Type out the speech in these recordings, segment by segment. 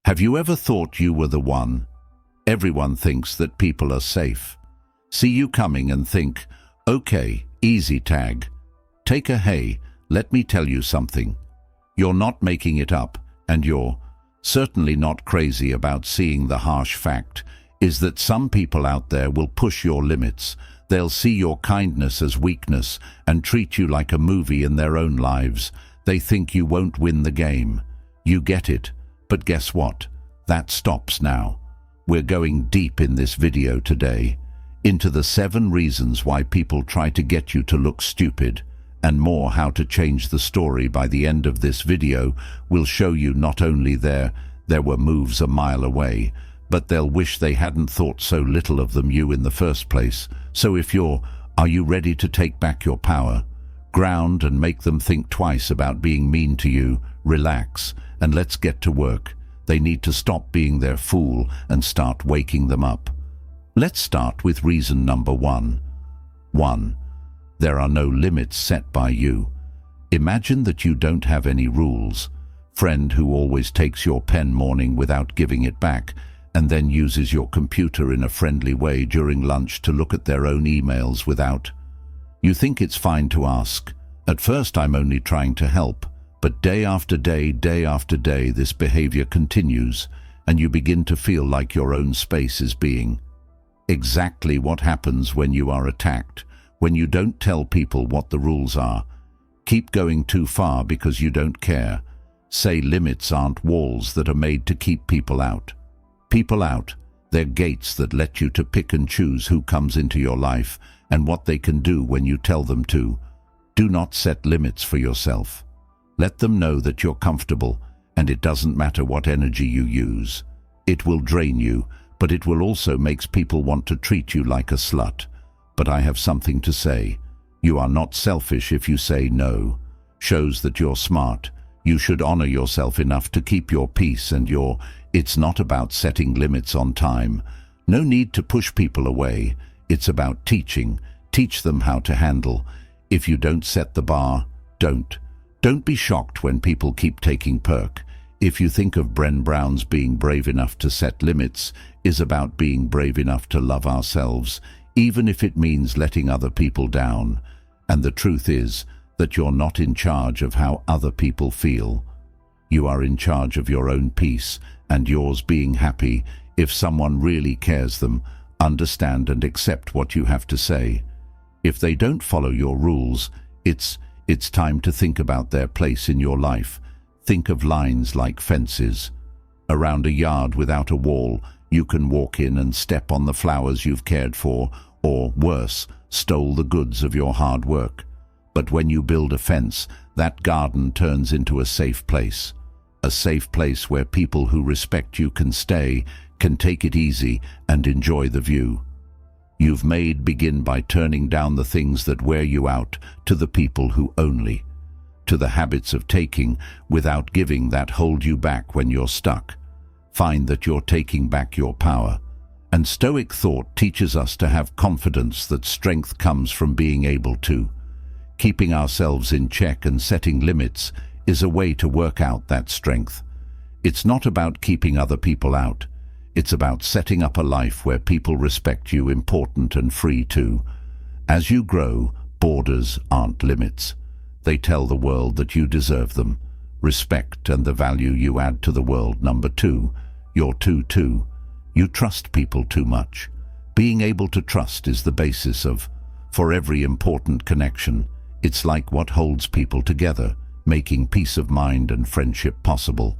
Have you ever thought you were the one? Everyone thinks that people are safe. See you coming and think, okay, easy tag. Take a hey, let me tell you something. You're not making it up, and you're certainly not crazy about seeing the harsh fact is that some people out there will push your limits. They'll see your kindness as weakness and treat you like a movie in their own lives. They think you won't win the game. You get it, but guess what? That stops now. We're going deep in this video today, into the 7 reasons why people try to get you to look stupid, and more how to change the story. By the end of this video, we'll show you not only there were moves a mile away, but they'll wish they hadn't thought so little of them you in the first place. So are you ready to take back your power? Ground and make them think twice about being mean to you. Relax, and let's get to work. They need to stop being their fool and start waking them up. Let's start with reason number 1. 1. There are no limits set by you. Imagine that you don't have any rules. Friend who always takes your pen morning without giving it back, and then uses your computer in a friendly way during lunch to look at their own emails without. You think it's fine to ask, "At first I'm only trying to help," but day after day after day, this behavior continues, and you begin to feel like your own space is being. Exactly what happens when you are attacked, when you don't tell people what the rules are. Keep going too far because you don't care. Say limits aren't walls that are made to keep people out. People out, they're gates that let you to pick and choose who comes into your life and what they can do when you tell them to. Do not set limits for yourself. Let them know that you're comfortable, and it doesn't matter what energy you use. It will drain you, but it will also make people want to treat you like a slut. But I have something to say. You are not selfish if you say no. Shows that you're smart. You should honor yourself enough to keep your peace and it's not about setting limits on time. No need to push people away. It's about teaching. Teach them how to handle. If you don't set the bar, don't. Don't be shocked when people keep taking perk. If you think of Bren Brown's being brave enough to set limits is about being brave enough to love ourselves, even if it means letting other people down. And the truth is that you're not in charge of how other people feel. You are in charge of your own peace and yours being happy. If someone really cares them, understand and accept what you have to say. If they don't follow your rules, it's time to think about their place in your life. Think of lines like fences. Around a yard without a wall, you can walk in and step on the flowers you've cared for, or worse, stole the goods of your hard work. But when you build a fence, that garden turns into a safe place. A safe place where people who respect you can stay, can take it easy, and enjoy the view. You've made begin by turning down the things that wear you out to the people who only. To the habits of taking without giving that hold you back when you're stuck. Find that you're taking back your power. And Stoic thought teaches us to have confidence that strength comes from being able to. Keeping ourselves in check and setting limits is a way to work out that strength. It's not about keeping other people out. It's about setting up a life where people respect you, important and free too. As you grow, borders aren't limits. They tell the world that you deserve them. Respect and the value you add to the world. Number 2, you're too. You trust people too much. Being able to trust is the basis for every important connection. It's like what holds people together, making peace of mind and friendship possible.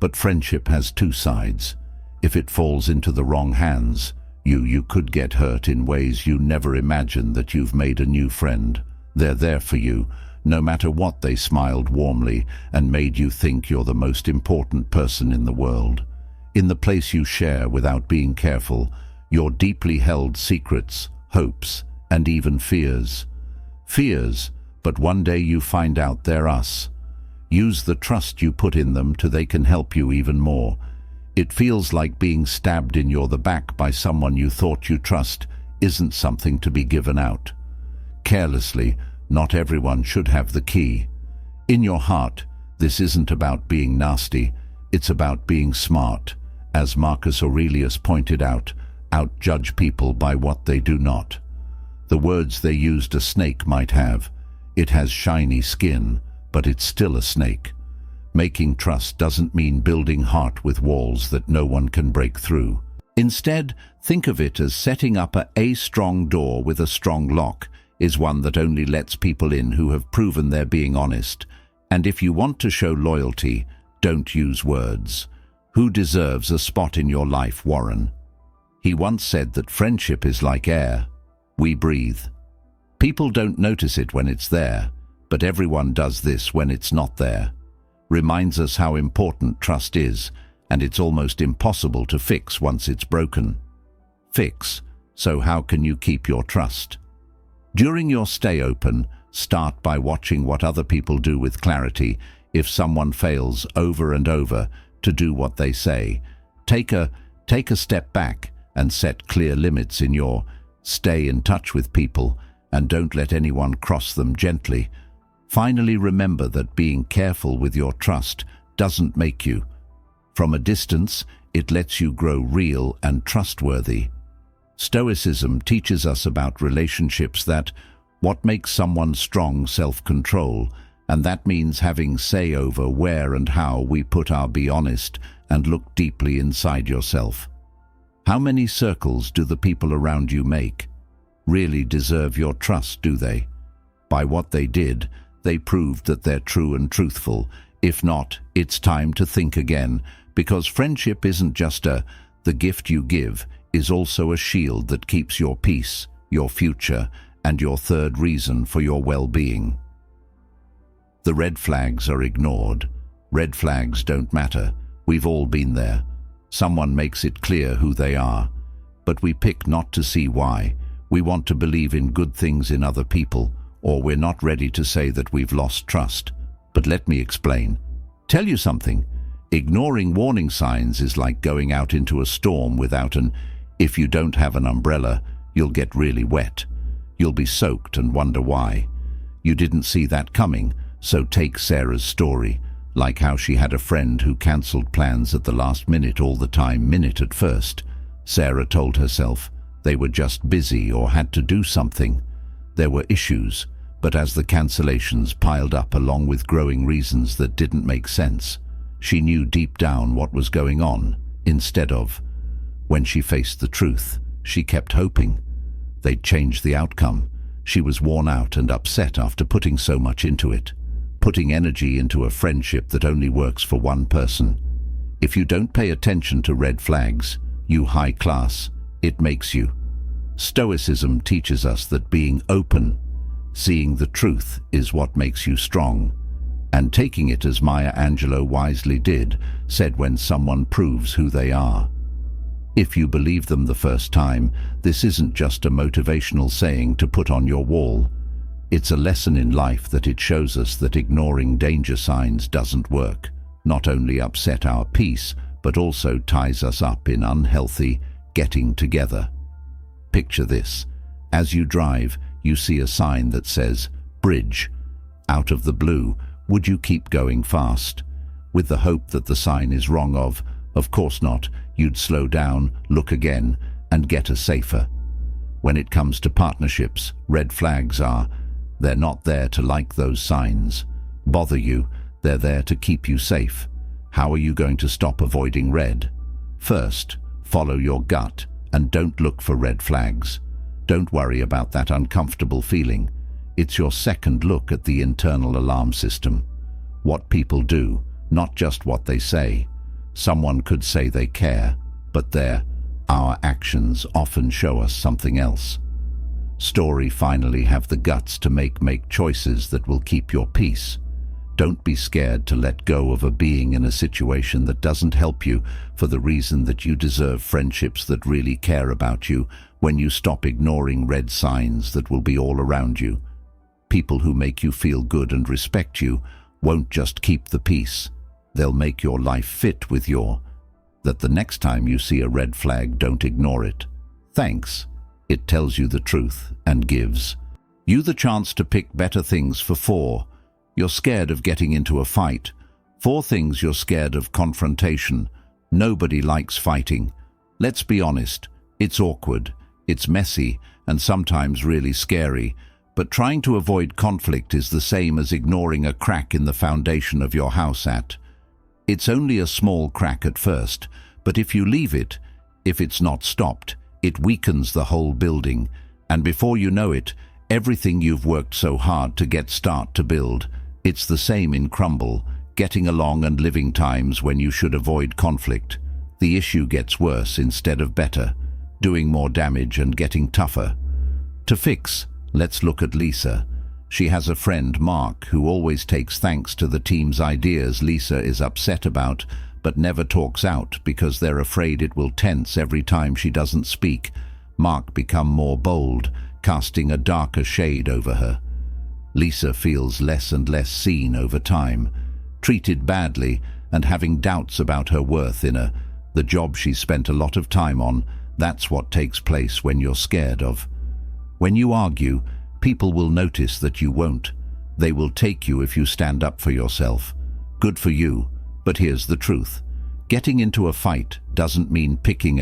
But friendship has 2 sides. If it falls into the wrong hands, you could get hurt in ways you never imagined. That you've made a new friend. They're there for you, no matter what. They smiled warmly and made you think you're the most important person in the world. In the place you share without being careful, your deeply held secrets, hopes, and even fears. Fears, but one day you find out they're us. Use the trust you put in them they can help you even more. It feels like being stabbed in the back by someone you thought you trust isn't something to be given out carelessly. Not everyone should have the key. In your heart, this isn't about being nasty. It's about being smart. As Marcus Aurelius pointed out, outjudge people by what they do not. The words they used a snake might have. It has shiny skin, but it's still a snake. Making trust doesn't mean building heart with walls that no one can break through. Instead, think of it as setting up a strong door with a strong lock is one that only lets people in who have proven they're being honest. And if you want to show loyalty, don't use words. Who deserves a spot in your life, Warren? He once said that friendship is like air. We breathe. People don't notice it when it's there, but everyone does this when it's not there. Reminds us how important trust is, and it's almost impossible to fix once it's broken. Fix, so how can you keep your trust? During your stay open, start by watching what other people do with clarity. If someone fails over and over to do what they say, take a step back and set clear limits in your stay in touch with people, and don't let anyone cross them gently. Finally, remember that being careful with your trust doesn't make you. From a distance, it lets you grow real and trustworthy. Stoicism teaches us about relationships that what makes someone strong self-control, and that means having say over where and how we put our be honest and look deeply inside yourself. How many circles do the people around you make? Really deserve your trust, do they? By what they did, they proved that they're true and truthful. If not, it's time to think again, because friendship isn't just the gift you give, is also a shield that keeps your peace, your future, and your third reason for your well-being. The red flags are ignored. Red flags don't matter. We've all been there. Someone makes it clear who they are, but we pick not to see why. We want to believe in good things in other people, or we're not ready to say that we've lost trust. But let me explain. Tell you something. Ignoring warning signs is like going out into a storm without if you don't have an umbrella, you'll get really wet. You'll be soaked and wonder why. You didn't see that coming, so take Sarah's story, like how she had a friend who cancelled plans at the last minute all the time. Minute at first. Sarah told herself they were just busy or had to do something. There were issues, but as the cancellations piled up along with growing reasons that didn't make sense, she knew deep down what was going on. Instead of, when she faced the truth, she kept hoping they'd change the outcome. She was worn out and upset after putting so much into it, putting energy into a friendship that only works for one person. If you don't pay attention to red flags, you high class, it makes you. Stoicism teaches us that being open, seeing the truth, is what makes you strong, and taking it as Maya Angelou wisely did, said when someone proves who they are. If you believe them the first time, this isn't just a motivational saying to put on your wall. It's a lesson in life that it shows us that ignoring danger signs doesn't work. Not only upset our peace, but also ties us up in unhealthy getting together. Picture this. As you drive, you see a sign that says, "Bridge." Out of the blue, would you keep going fast? With the hope that the sign is wrong? Of course not. You'd slow down, look again, and get a safer. When it comes to partnerships, red flags they're not there to like those signs, bother you, they're there to keep you safe. How are you going to stop avoiding red? First, follow your gut and don't look for red flags. Don't worry about that uncomfortable feeling. It's your second look at the internal alarm system. What people do, not just what they say. Someone could say they care, but our actions often show us something else. Finally have the guts to make choices that will keep your peace. Don't be scared to let go of a being in a situation that doesn't help you, for the reason that you deserve friendships that really care about you. When you stop ignoring red signs that will be all around you, people who make you feel good and respect you won't just keep the peace. They'll make your life fit with that the next time you see a red flag, don't ignore it. Thanks. It tells you the truth and gives you the chance to pick better things for 4. You're scared of getting into a fight. 4 things you're scared of confrontation. Nobody likes fighting. Let's be honest, it's awkward, it's messy, and sometimes really scary, but trying to avoid conflict is the same as ignoring a crack in the foundation of your house. It's only a small crack at first, but if you leave it, if it's not stopped, it weakens the whole building, and before you know it, everything you've worked so hard to start to build. It's the same in crumble, getting along and living times when you should avoid conflict. The issue gets worse instead of better, doing more damage and getting tougher. To fix, let's look at Lisa. She has a friend, Mark, who always takes thanks to the team's ideas Lisa is upset about, but never talks out because they're afraid it will tense every time she doesn't speak. Mark becomes more bold, casting a darker shade over her. Lisa feels less and less seen over time, treated badly and having doubts about her worth in the job she spent a lot of time on. That's what takes place when you're scared of. When you argue, people will notice that you won't. They will take you if you stand up for yourself. Good for you, but here's the truth. Getting into a fight doesn't mean picking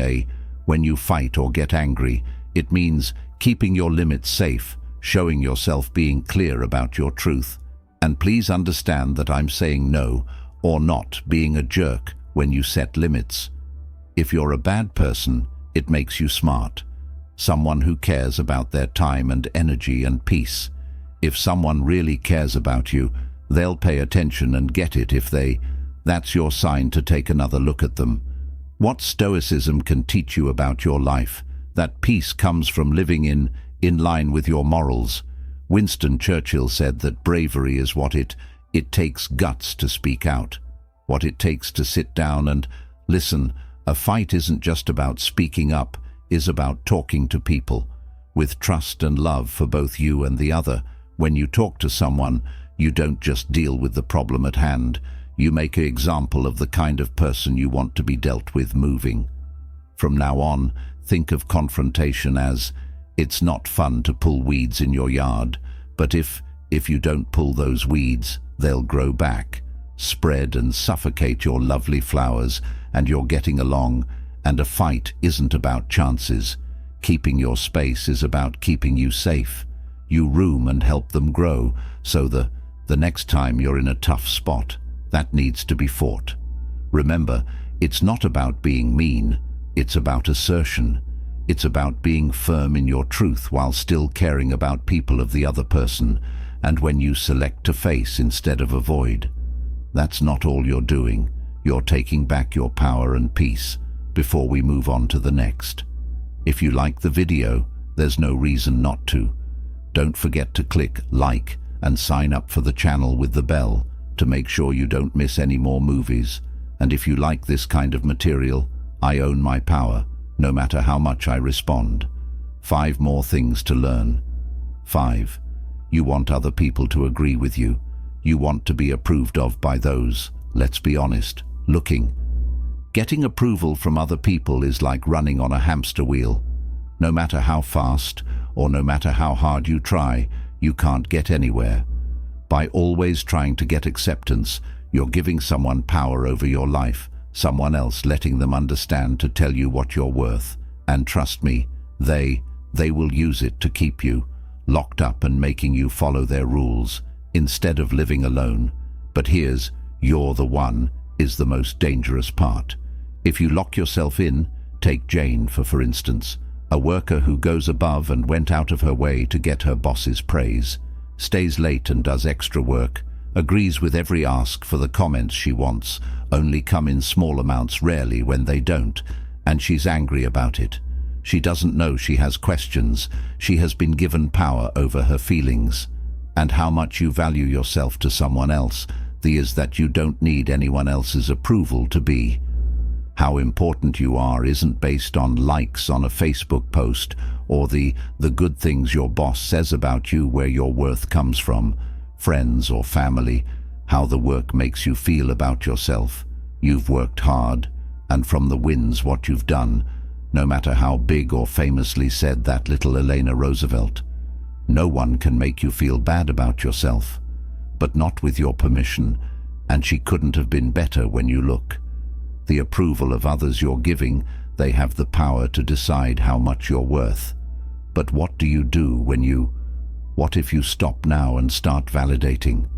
when you fight or get angry. It means keeping your limits safe, showing yourself, being clear about your truth. And please understand that I'm saying no or not being a jerk when you set limits. If you're a bad person, it makes you smart. Someone who cares about their time and energy and peace. If someone really cares about you, they'll pay attention and get it. That's your sign to take another look at them. What Stoicism can teach you about your life, that peace comes from living in line with your morals. Winston Churchill said that bravery is what it takes guts to speak out, what it takes to sit down and listen. A fight isn't just about speaking up, it's about talking to people with trust and love for both you and the other. When you talk to someone, you don't just deal with the problem at hand. You make an example of the kind of person you want to be dealt with moving. From now on, think of confrontation as, it's not fun to pull weeds in your yard, but if you don't pull those weeds, they'll grow back, spread and suffocate your lovely flowers, and you're getting along. And a fight isn't about chances. Keeping your space is about keeping you safe. You room and help them grow, so the next time you're in a tough spot, that needs to be fought. Remember, it's not about being mean, it's about assertion. It's about being firm in your truth while still caring about people of the other person, and when you select to face instead of avoid. That's not all you're doing. You're taking back your power and peace before we move on to the next. If you like the video, there's no reason not to. Don't forget to click like and sign up for the channel with the bell to make sure you don't miss any more movies. And if you like this kind of material, I own my power, no matter how much I respond. 5 more things to learn. 5. You want other people to agree with you. You want to be approved of by those, let's be honest, looking. Getting approval from other people is like running on a hamster wheel. No matter how fast or no matter how hard you try, you can't get anywhere. By always trying to get acceptance, you're giving someone power over your life, someone else letting them understand to tell you what you're worth. And trust me, they will use it to keep you locked up and making you follow their rules instead of living alone. But here's "you're the one" is the most dangerous part. If you lock yourself in, take Jane for instance, a worker who goes above and went out of her way to get her boss's praise, stays late and does extra work, agrees with every ask for the comments she wants, only come in small amounts, rarely when they don't, and she's angry about it. She doesn't know she has questions. She has been given power over her feelings. And how much you value yourself to someone else, is that you don't need anyone else's approval to be. How important you are isn't based on likes on a Facebook post or the good things your boss says about you, where your worth comes from, friends or family, how the work makes you feel about yourself. You've worked hard, and from the wins what you've done, no matter how big or famously said that little Elena Roosevelt. No one can make you feel bad about yourself, but not with your permission. and she couldn't have been better when you look. The approval of others you're giving, they have the power to decide how much you're worth. But what do you do what if you stop now and start validating?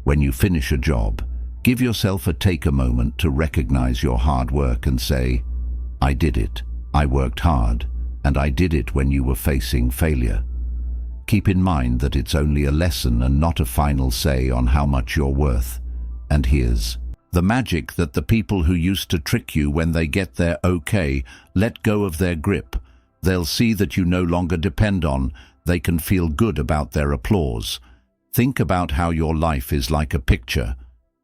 When you finish a job, give yourself a moment to recognize your hard work and say, I did it, I worked hard, and I did it when you were facing failure. Keep in mind that it's only a lesson and not a final say on how much you're worth. And here's the magic: that the people who used to trick you when they get their okay, let go of their grip. They'll see that you no longer depend on, they can feel good about their applause. Think about how your life is like a picture,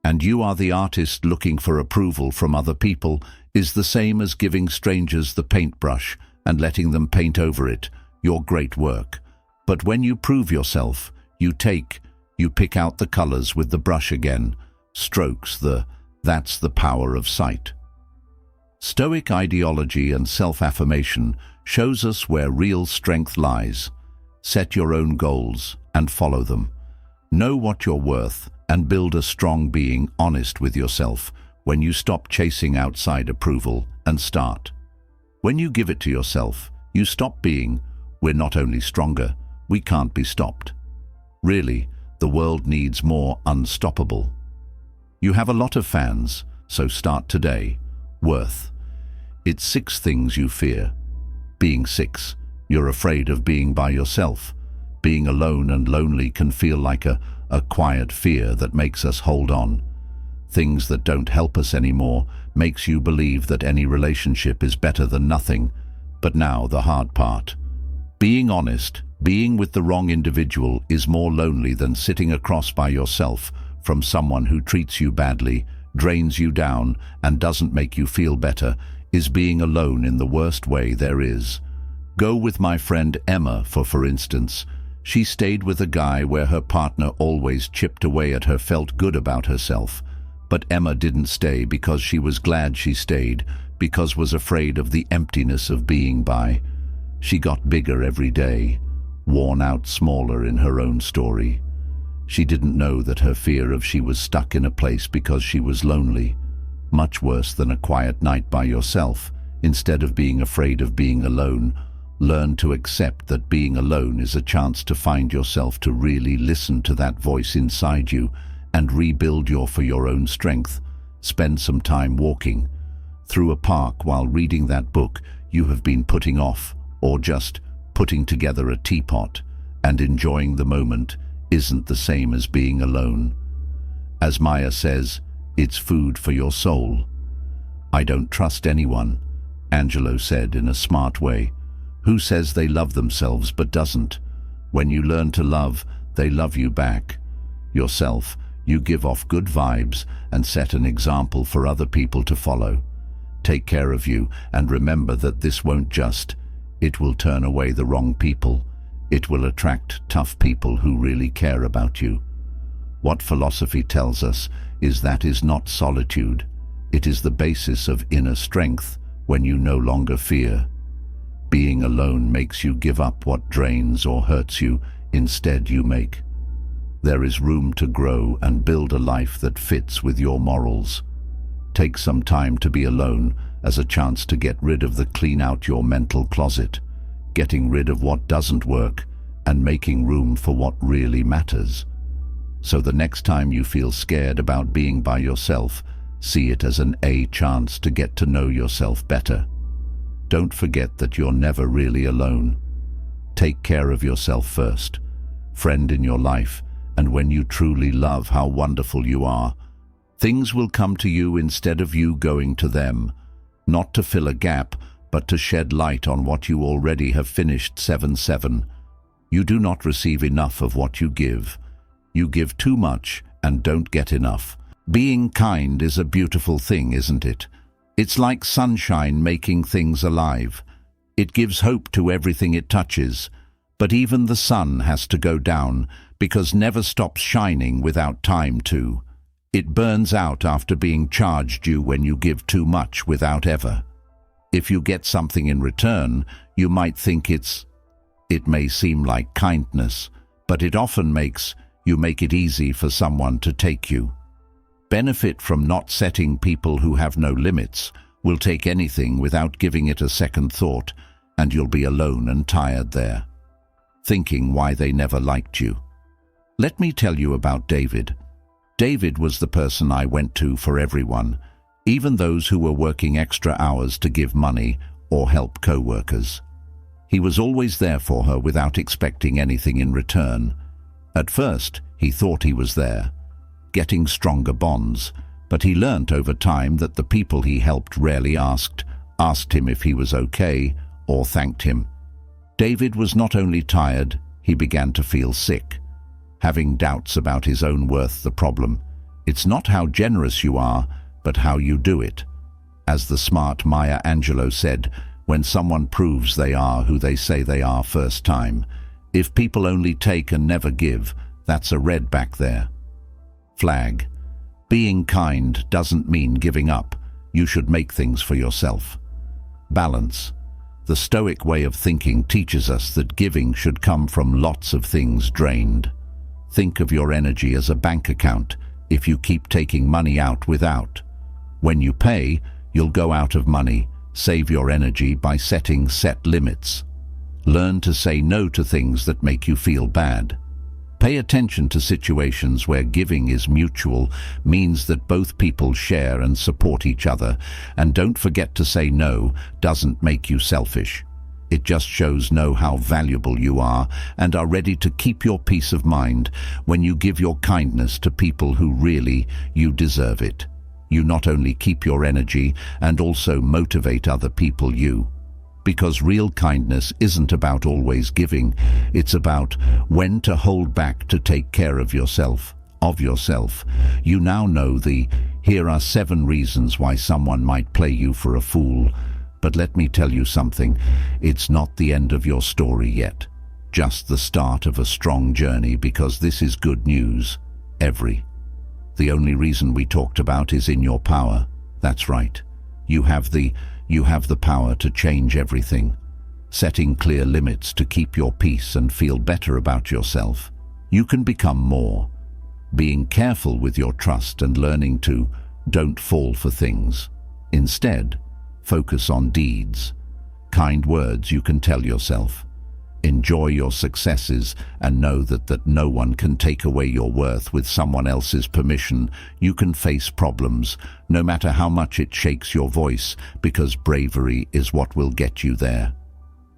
and you are the artist looking for approval from other people is the same as giving strangers the paintbrush and letting them paint over it, your great work. But when you prove yourself, you pick out the colors with the brush again, strokes, that's the power of sight. Stoic ideology and self-affirmation shows us where real strength lies. Set your own goals and follow them. Know what you're worth and build a strong being honest with yourself when you stop chasing outside approval and start. When you give it to yourself, you stop being, we're not only stronger, we can't be stopped. Really, the world needs more unstoppable. You have a lot of fans, so start today. Worth. It's 6 things you fear. Being 6. You're afraid of being by yourself. Being alone and lonely can feel like a quiet fear that makes us hold on. Things that don't help us anymore makes you believe that any relationship is better than nothing. But now the hard part. Being honest, being with the wrong individual is more lonely than sitting across by yourself from someone who treats you badly, drains you down, and doesn't make you feel better, is being alone in the worst way there is. Go with my friend Emma, for instance. She stayed with a guy where her partner always chipped away at her, felt good about herself. But Emma didn't stay because she was glad she stayed, because was afraid of the emptiness of being by. She got bigger every day, worn out, smaller in her own story. She didn't know that her fear of she was stuck in a place because she was lonely. Much worse than a quiet night by yourself. Instead of being afraid of being alone, learn to accept that being alone is a chance to find yourself, to really listen to that voice inside you and rebuild for your own strength. Spend some time walking through a park while reading that book you have been putting off, or just putting together a teapot and enjoying the moment isn't the same as being alone. As Maya says, it's food for your soul. I don't trust anyone, Angelo said in a smart way. Who says they love themselves but doesn't? When you learn to love, they love you back. Yourself, you give off good vibes and set an example for other people to follow. Take care of you and remember that this won't just. It will turn away the wrong people. It will attract tough people who really care about you. What philosophy tells us is that is not solitude. It is the basis of inner strength when you no longer fear. Being alone makes you give up what drains or hurts you. Instead, you make. There is room to grow and build a life that fits with your morals. Take some time to be alone as a chance to get rid of clean out your mental closet, getting rid of what doesn't work and making room for what really matters. So the next time you feel scared about being by yourself, see it as a chance to get to know yourself better. Don't forget that you're never really alone. Take care of yourself first, friend in your life, and when you truly love how wonderful you are, things will come to you instead of you going to them, not to fill a gap, but to shed light on what you already have finished. 7-7. You do not receive enough of what you give. You give too much and don't get enough. Being kind is a beautiful thing, isn't it? It's like sunshine making things alive. It gives hope to everything it touches. But even the sun has to go down because never stops shining without time to. It burns out after being charged you when you give too much without ever. If you get something in return, you might think it may seem like kindness, but it often makes it easy for someone to take you. Benefit from not setting. People who have no limits will take anything without giving it a second thought, and you'll be alone and tired there, thinking why they never liked you. Let me tell you about David. David was the person I went to for everyone, even those who were working extra hours to give money or help co-workers. He was always there for her without expecting anything in return. At first, he thought he was there, getting stronger bonds, but he learnt over time that the people he helped rarely asked him if he was okay or thanked him. David was not only tired, he began to feel sick, having doubts about his own worth. The problem, it's not how generous you are, but how you do it. As the smart Maya Angelou said, when someone proves they are who they say they are first time, if people only take and never give, that's a red back there. Flag. Being kind doesn't mean giving up. You should make things for yourself. Balance. The Stoic way of thinking teaches us that giving should come from lots of things drained. Think of your energy as a bank account. If you keep taking money out without, when you pay, you'll go out of money. Save your energy by setting set limits. Learn to say no to things that make you feel bad. Pay attention to situations where giving is mutual, means that both people share and support each other, and don't forget to say no doesn't make you selfish. It just shows how valuable you are and are ready to keep your peace of mind when you give your kindness to people who really, you deserve it. You not only keep your energy and also motivate other people because real kindness isn't about always giving, it's about when to hold back to take care of yourself. You now know here are 7 reasons why someone might play you for a fool. But let me tell you something, it's not the end of your story yet. Just the start of a strong journey, because this is good news. The only reason we talked about is in your power. That's right. You have the power to change everything. Setting clear limits to keep your peace and feel better about yourself. You can become more. Being careful with your trust and learning to don't fall for things. Instead, focus on deeds. Kind words you can tell yourself. Enjoy your successes and know that no one can take away your worth with someone else's permission. You can face problems, no matter how much it shakes your voice, because bravery is what will get you there.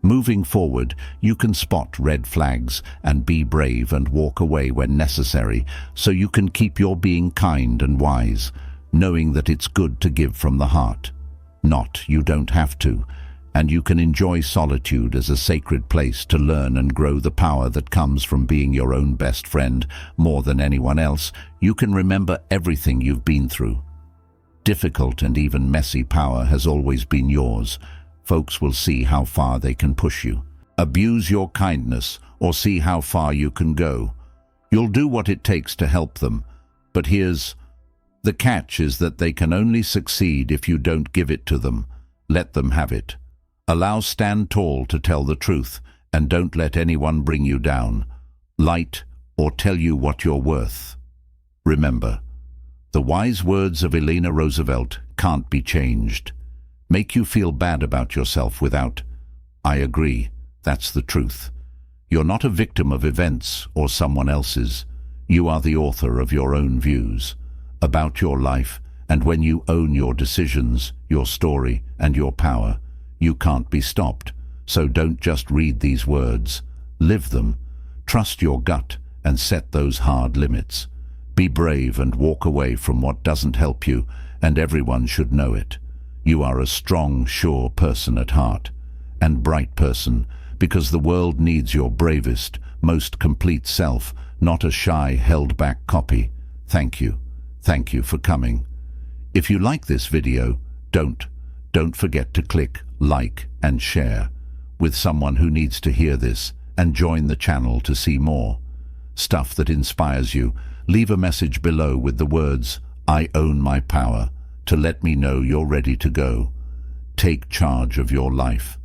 Moving forward, you can spot red flags and be brave and walk away when necessary, so you can keep your being kind and wise, knowing that it's good to give from the heart. You don't have to. And you can enjoy solitude as a sacred place to learn and grow the power that comes from being your own best friend more than anyone else. You can remember everything you've been through. Difficult and even messy power has always been yours. Folks will see how far they can push you. Abuse your kindness or see how far you can go. You'll do what it takes to help them. But here's the catch, is that they can only succeed if you don't give it to them. Let them have it. Stand tall to tell the truth, and don't let anyone bring you down, light, or tell you what you're worth. Remember, the wise words of Eleanor Roosevelt can't be changed. Make you feel bad about yourself without, I agree, that's the truth. You're not a victim of events or someone else's. You are the author of your own views about your life, and when you own your decisions, your story, and your power, you can't be stopped. So don't just read these words. Live them. Trust your gut and set those hard limits. Be brave and walk away from what doesn't help you, and everyone should know it. You are a strong, sure person at heart, and bright person, because the world needs your bravest, most complete self, not a shy, held-back copy. Thank you. Thank you for coming. If you like this video, don't forget to click like and share with someone who needs to hear this, and join the channel to see more stuff that inspires you. Leave a message below with the words, I own my power, to let me know you're ready to go. Take charge of your life.